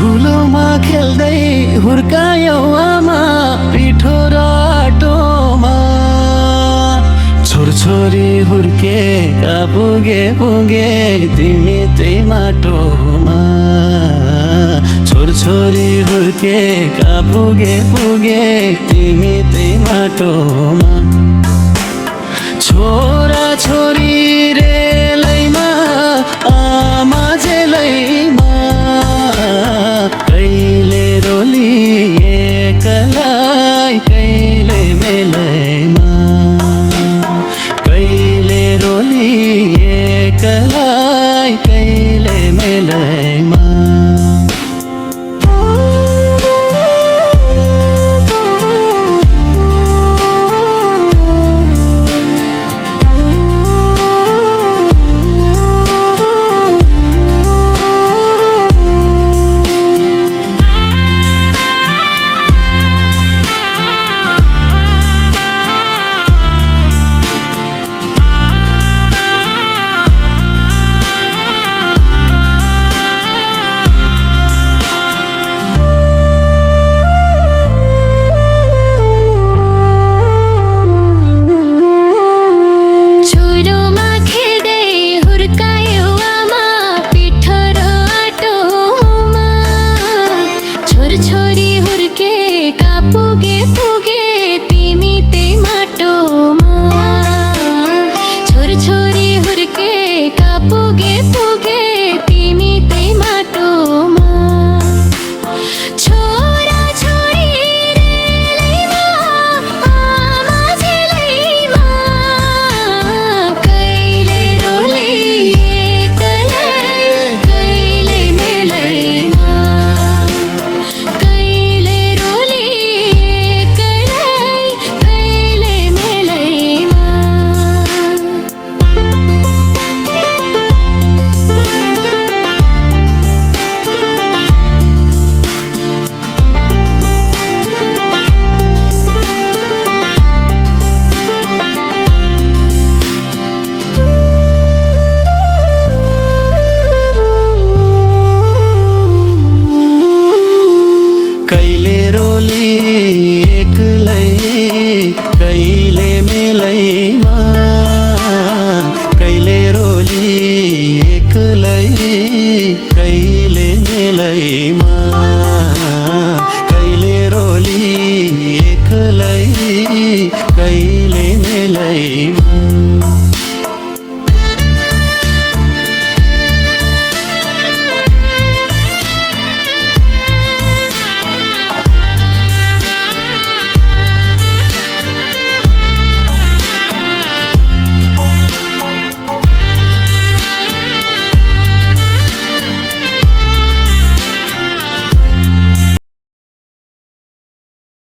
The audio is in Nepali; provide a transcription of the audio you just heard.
धुलोमा खेल्दै हुर्कायौ आमा पिठो र आटोमा। छोरछोरी हुर्केका पुगे पुगे तिमी त्यही माटोमा। छोरछोरी हुर्केका पुगे पुगे तिमी त्यही माटोमा। छोरा छोरी रेलैमा आमा जेलैमा। कहिले रोली एकलाई कहिले मेलैमा। कहिले रोली एकलाई कहिले मेलैमा। कहिले रोली एक्लै कहिले मेलैमा। कहिले रोली एक्लै कहिले मेलैमा। कहिले रोली एक्लै कहिले मेलैमा।